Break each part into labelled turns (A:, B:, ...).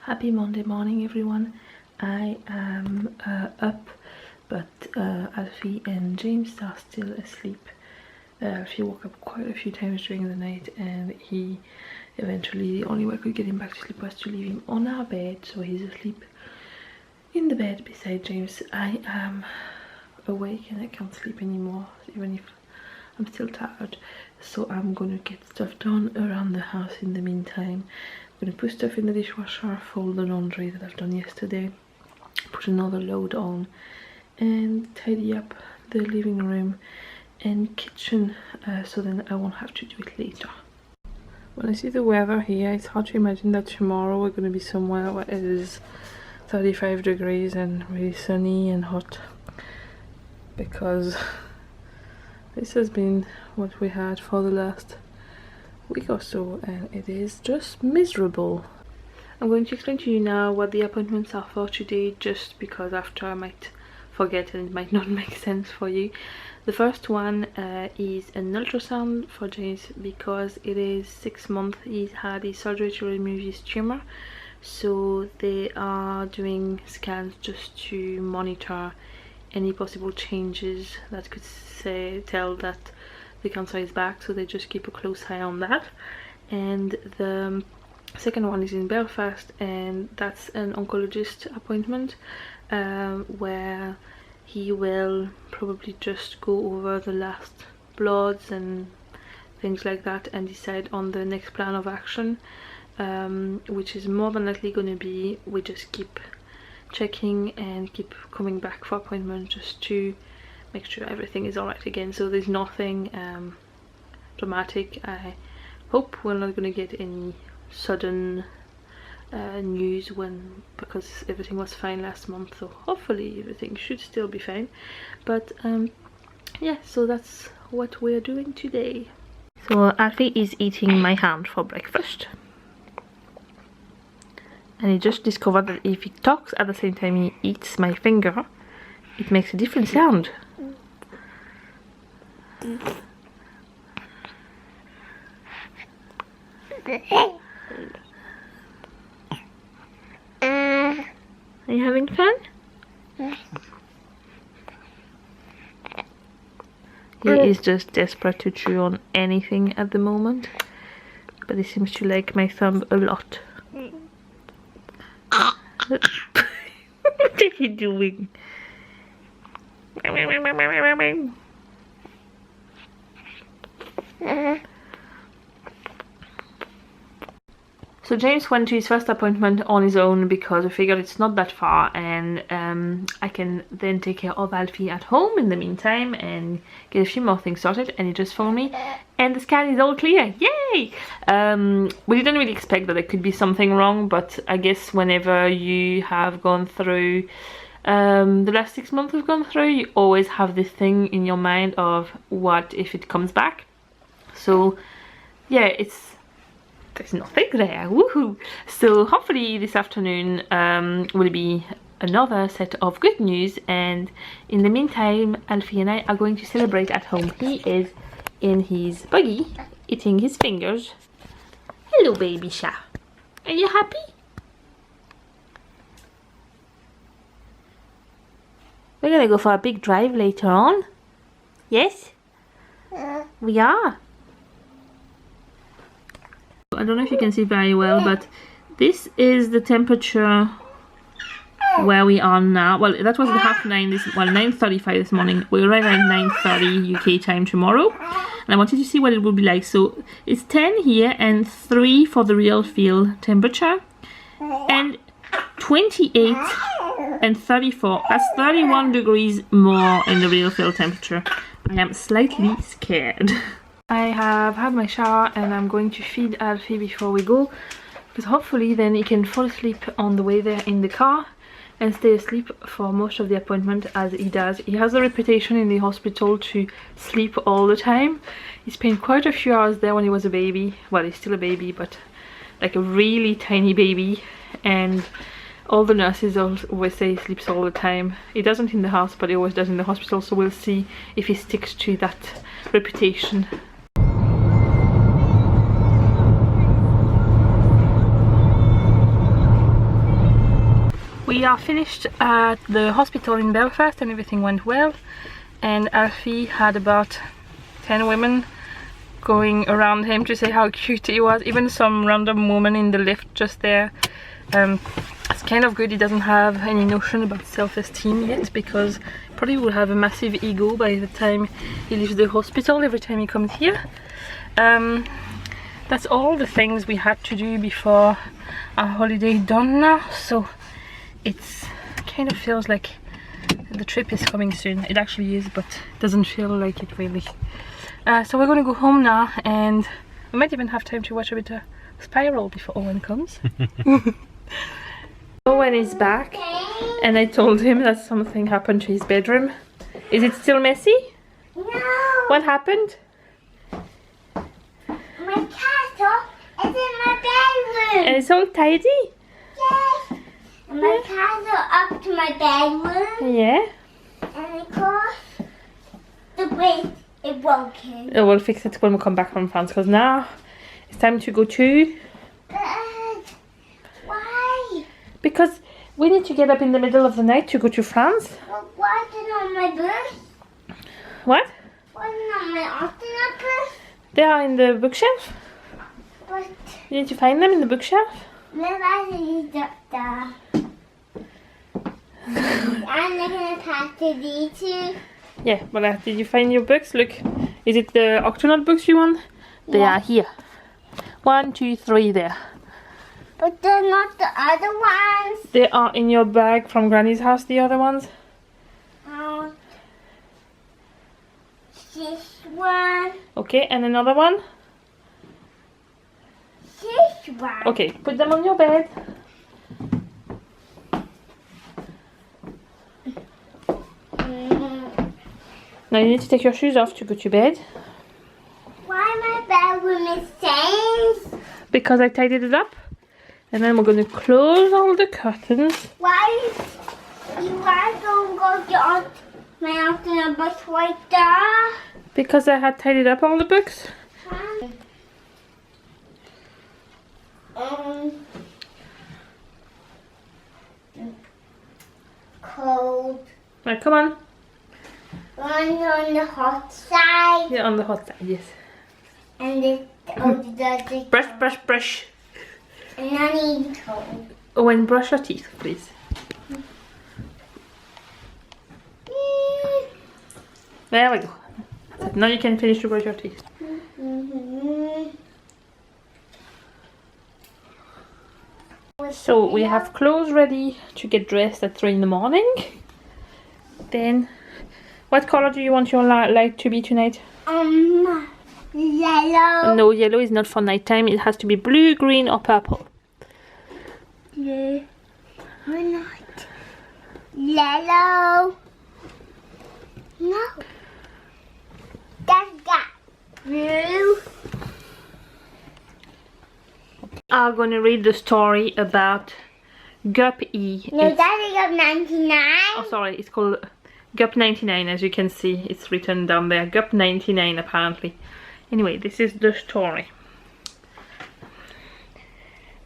A: Happy Monday morning, everyone. I am up, but Alfie and James are still asleep. Alfie woke up quite a few times during the night, and he eventually, the only way I could get him back to sleep was to leave him on our bed, so he's asleep in the bed beside James. I am awake and I can't sleep anymore, even if I'm still tired, so I'm gonna get stuff done around the house in the meantime. I'm gonna put stuff in the dishwasher, fold the laundry that I've done yesterday, put another load on, and tidy up the living room and kitchen, so then I won't have to do it later. When I see the weather here, it's hard to imagine that tomorrow we're gonna be somewhere where it is 35 degrees and really sunny and hot, because this has been what we had for the last week or so, and it is just miserable. I'm going to explain to you now what the appointments are for today, just because after I might forget and it might not make sense for you. The first one is an ultrasound for James, because it is 6 months he's had his surgery to remove his tumor, so they are doing scans just to monitor any possible changes that could tell that the cancer is back, so they just keep a close eye on that. And the second one is in Belfast, and that's an oncologist appointment, where he will probably just go over the last bloods and things like that and decide on the next plan of action, which is more than likely going to be we just keep checking and keep coming back for appointment just to make sure everything is alright again. So there's nothing dramatic. I hope we're not going to get any sudden news because everything was fine last month, so hopefully everything should still be fine. But yeah, so that's what we're doing today. So Alfie is eating my hand for breakfast, and he just discovered that if he talks at the same time he eats my finger, it makes a different sound. Are you having fun? He is just desperate to chew on anything at the moment, but he seems to like my thumb a lot. What are you doing? So James went to his first appointment on his own because I figured it's not that far, and I can then take care of Alfie at home in the meantime and get a few more things sorted. And he just phoned me and the scan is all clear. Yay! We didn't really expect that there could be something wrong, but I guess whenever you have gone through the last 6 months we've gone through, you always have this thing in your mind of what if it comes back. So yeah, there's nothing there, woohoo! So hopefully this afternoon will be another set of good news, and in the meantime Alfie and I are going to celebrate at home. He is in his buggy eating his fingers. Hello baby Sha, are you happy? We're gonna go for a big drive later on. Yes? We are. I don't know if you can see very well, but this is the temperature where we are now. Well, that was the 9:35 this morning. We'll arrive at 9:30 UK time tomorrow, and I wanted to see what it would be like. So it's 10 here and 3 for the real field temperature, and 28 and 34. That's 31 degrees more in the real field temperature. I am slightly scared. I have had my shower and I'm going to feed Alfie before we go, because hopefully then he can fall asleep on the way there in the car and stay asleep for most of the appointment, as he does. He has a reputation in the hospital to sleep all the time. He spent quite a few hours there when he was a baby. Well, he's still a baby, but like a really tiny baby, and all the nurses always say he sleeps all the time. He doesn't in the house, but he always does in the hospital, so we'll see if he sticks to that reputation. are finished at the hospital in Belfast and everything went well, and Alfie had about 10 women going around him to say how cute he was, even some random woman in the lift just there. It's kind of good he doesn't have any notion about self-esteem yet, because he probably will have a massive ego by the time he leaves the hospital every time he comes here. That's all the things we had to do before our holiday done now, so it's kind of feels like the trip is coming soon. It actually is, but it doesn't feel like it really. So we're gonna go home now, and we might even have time to watch a bit of Spiral before Owen comes. Owen is back, and I told him that something happened to his bedroom. Is it still messy?
B: No.
A: What happened?
B: My castle is in my bedroom.
A: And it's all tidy?
B: Yes. And my castle up to my bedroom.
A: Yeah.
B: And of course, the bed is broken.
A: Oh, we'll fix it when we come back from France, because now it's time to go to...
B: But why?
A: Because we need to get up in the middle of the night to go to France.
B: But why is it on my books?
A: What?
B: Why is it on my astronaut books?
A: They are in the bookshelf.
B: But
A: You need to find them in the bookshelf.
B: maybe I should use doctor. I'm looking at past the two.
A: Yeah, but did you find your books? Look, is it the Octonaut books you want? They
B: Yeah.
A: are here. 1, 2, 3 there.
B: But they're not the other ones.
A: They are in your bag from Granny's house, the other ones.
B: Oh, this one.
A: Okay, and another one.
B: This one.
A: Okay, put them on your bed.
B: Mm,
A: Now you need to take your shoes off to go to bed.
B: why my bedroom is changed?
A: Because I tidied it up. And then we're going to close all the curtains.
B: Why you guys don't go to my afternoon bus right there?
A: Because I had tidied up all the books.
B: Cold.
A: Right, come on.
B: One on the hot side.
A: Yeah, on the hot side, yes.
B: And the
A: Brush, brush, brush.
B: And I need cold.
A: Oh, and brush your teeth, please. There we go. Now you can finish to brush your teeth. So we have clothes ready to get dressed at 3 in the morning. Then, what color do you want your light to be tonight?
B: Yellow.
A: No, yellow is not for nighttime. It has to be blue, green, or purple.
B: Yeah. Or not. Yellow. No. That's got blue.
A: I'm gonna read the story about Guppy.
B: No, Daddy got 99.
A: Oh, sorry, it's called Gup 99, as you can see. It's written down there. Gup 99, apparently. Anyway, this is the story.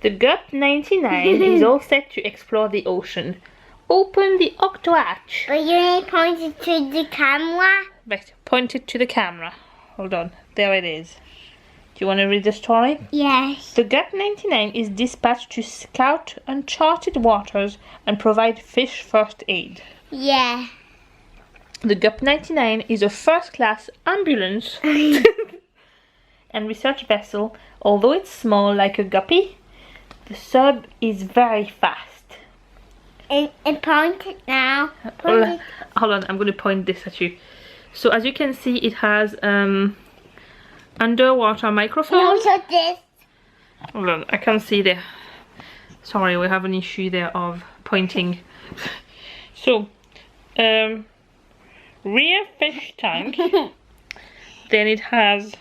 A: The Gup 99 is all set to explore the ocean. Open the octo hatch.
B: But you need to point it to the camera.
A: Right, point it to the camera. Hold on, there it is. Do you want to read the story?
B: Yes.
A: The Gup 99 is dispatched to scout uncharted waters and provide fish first aid.
B: Yeah.
A: The Gup 99 is a first-class ambulance and research vessel. Although it's small like a guppy, the sub is very fast.
B: And point it now. Point it.
A: Hold on, I'm going to point this at you. So as you can see, it has underwater microphone.
B: And also this.
A: Hold on, I can't see there. Sorry, we have an issue there of pointing. So, rear fish tank. Then it has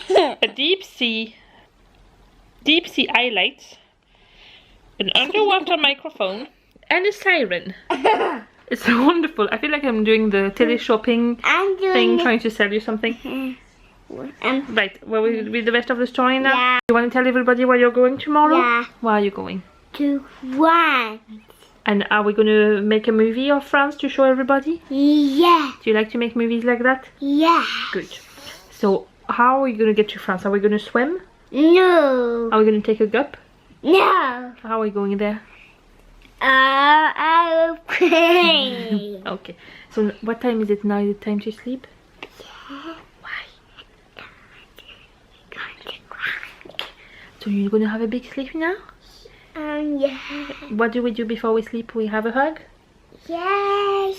A: a deep sea highlights, an underwater microphone, and a siren. It's wonderful. I feel like I'm doing the teleshopping thing, trying to sell you something. Right, well, we read the rest of the story now.
B: Yeah.
A: You want to tell everybody where you're going tomorrow?
B: Yeah.
A: Where are you going?
B: To one.
A: And are we going to make a movie of France to show everybody?
B: Yeah.
A: Do you like to make movies like that?
B: Yeah.
A: Good. So how are we going to get to France? Are we going to swim?
B: No.
A: Are we going to take a gup?
B: No.
A: How are we going there?
B: Aeroplane.
A: Okay. So what time is it now? Is it time to sleep? Why? So you're going to have a big sleep now?
B: Yeah.
A: What do we do before we sleep? We have a hug?
B: Yes.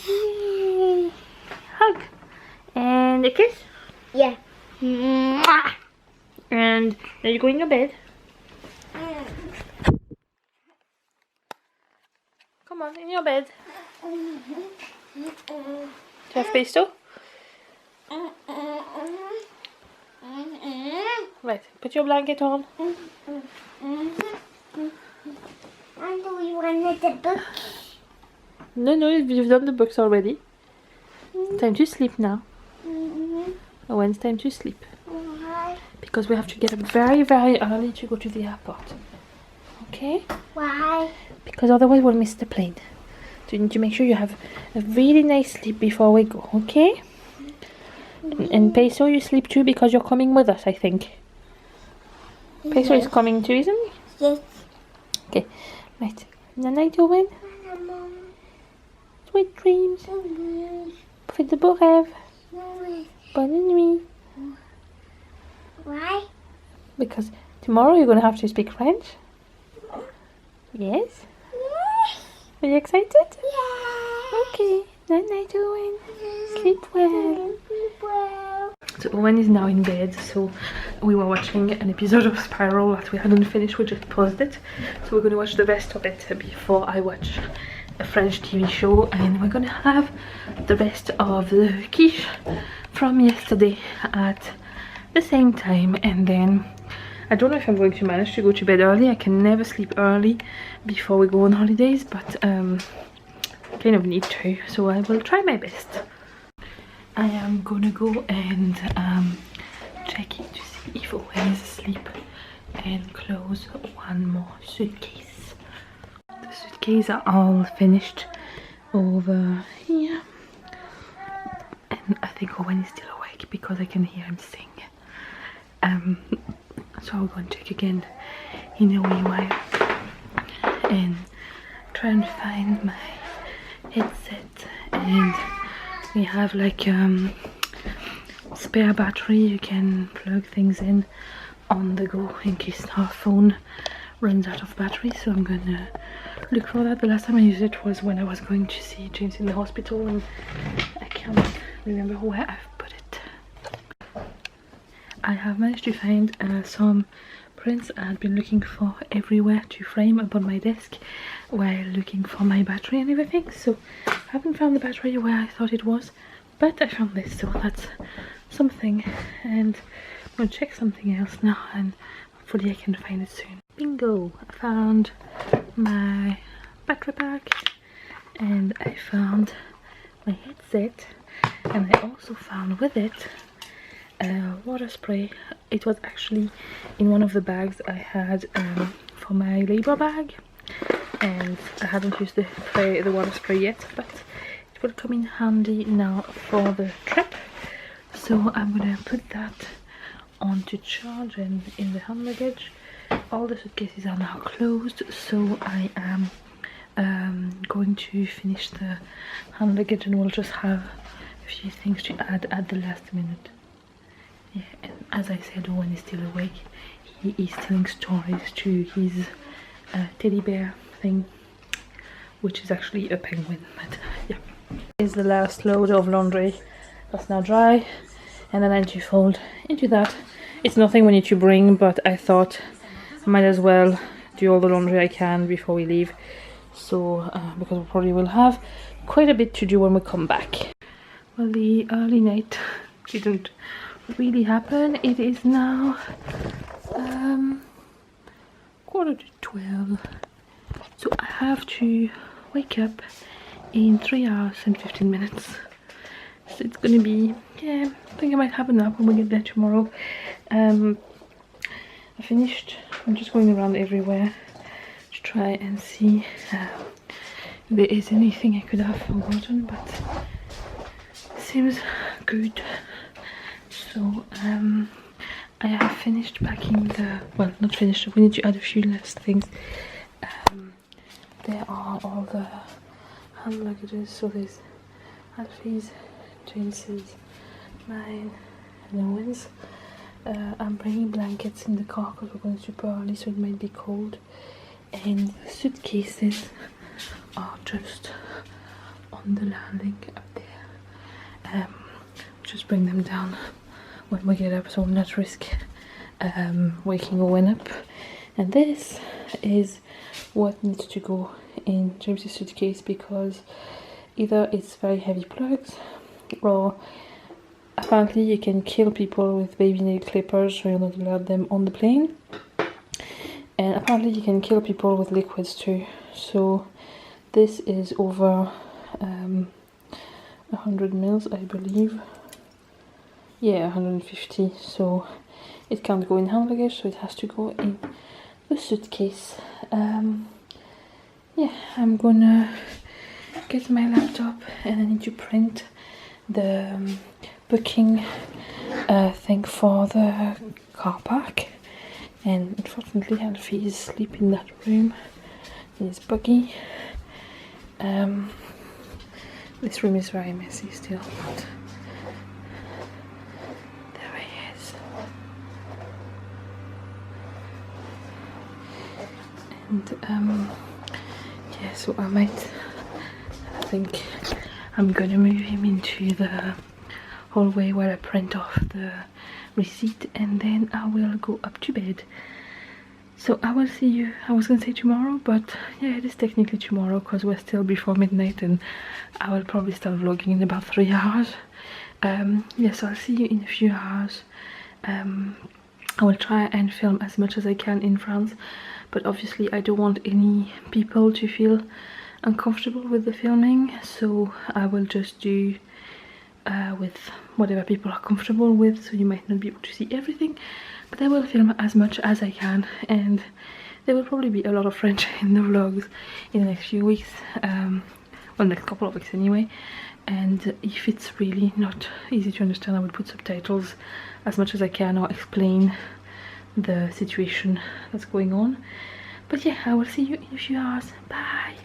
A: Hug. And a kiss?
B: Yeah.
A: And then you go in your bed. Come on, in your bed. Do you have pesto? Right, put your blanket on.
B: And do we want the book?
A: No, you've done the books already. It's time to sleep now. When it's time to sleep. Because we have to get up very, very early to go to the airport. Okay?
B: Why?
A: Because otherwise we'll miss the plane. So you need to make sure you have a really nice sleep before we go, okay? And Peso, you sleep too because you're coming with us, I think. Peso is coming too, isn't he?
B: Yes.
A: Okay, right. Good night, Eoghan. Sweet dreams. Fais de beaux rêves. Bonne nuit.
B: Why?
A: Because tomorrow you're going to have to speak French. Yes? Are you excited?
B: Yeah.
A: Okay. Night night, Eoghan. Sleep well.
B: Well.
A: So Eoghan is now in bed, so we were watching an episode of Spiral that we hadn't finished, we just paused it. So we're going to watch the rest of it before I watch a French TV show, and we're going to have the rest of the quiche from yesterday at the same time. And then I don't know if I'm going to manage to go to bed early. I can never sleep early before we go on holidays, but kind of need to, so I will try my best. I am gonna go and check in to see if Eoghan is asleep and close one more suitcase. The suitcases are all finished over here, and I think Eoghan is still awake because I can hear him sing. So I'll go and check again in a wee while and try and find my headset. And we have like spare battery, you can plug things in on the go in case our phone runs out of battery. So I'm gonna look for that. The last time I used it was when I was going to see James in the hospital, and I can't remember where I've put it. I have managed to find some prints I had been looking for everywhere to frame up on my desk while looking for my battery and everything. So I haven't found the battery where I thought it was, but I found this, so that's something. And I'm going to check something else now, and hopefully I can find it soon. Bingo! I found my battery pack, and I found my headset, and I also found with it water spray. It was actually in one of the bags I had for my labor bag, and I haven't used the water spray yet, but it will come in handy now for the trip. So I'm gonna put that on to charge and in the hand luggage. All the suitcases are now closed, so I am going to finish the hand luggage, and we'll just have a few things to add at the last minute. Yeah, and as I said, Eoghan is still awake. He is telling stories to his teddy bear thing, which is actually a penguin, but yeah. Here's the last load of laundry that's now dry, and then I need to fold into that. It's nothing we need to bring, but I thought I might as well do all the laundry I can before we leave, so because we probably will have quite a bit to do when we come back. Well, the early night didn't really happen. It is now 11:45, so I have to wake up in 3 hours and 15 minutes. So it's gonna be, yeah, I think I might have a nap when we get there tomorrow. I finished. I'm just going around everywhere to try and see there is anything I could have forgotten, but seems good. So I have finished packing the, well, not finished, we need to add a few last things. There are all the hand luggages, so there's Alfie's, James's, mine, and Eoghan's. I'm bringing blankets in the car because we're going super early, so it might be cold. And the suitcases are just on the landing up there. Just bring them down when we get up, so we'll not risk waking Eoghan up. And this is what needs to go in James's suitcase, because either it's very heavy plugs, or apparently you can kill people with baby nail clippers, so you're not allowed them on the plane. And apparently you can kill people with liquids too. So this is over 100 mils, I believe. Yeah, 150. So it can't go in hand luggage, so it has to go in the suitcase. Yeah, I'm gonna get my laptop, and I need to print the booking thing for the car park. And unfortunately Alfie is asleep in that room in his buggy. This room is very messy still, but there he is. And yeah, so I think I'm gonna move him into the hallway where I print off the receipt, and then I will go up to bed. So I will see you, I was gonna say tomorrow, but yeah, it is technically tomorrow because we're still before midnight, and I will probably start vlogging in about 3 hours. Yeah, so I'll see you in a few hours. I will try and film as much as I can in France, but obviously I don't want any people to feel uncomfortable with the filming, so I will just do with whatever people are comfortable with, so you might not be able to see everything, but I will film as much as I can, and there will probably be a lot of French in the vlogs in the next few weeks, well, next couple of weeks anyway. And if it's really not easy to understand, I will put subtitles as much as I can, or explain the situation that's going on. But yeah, I will see you in a few hours. Bye!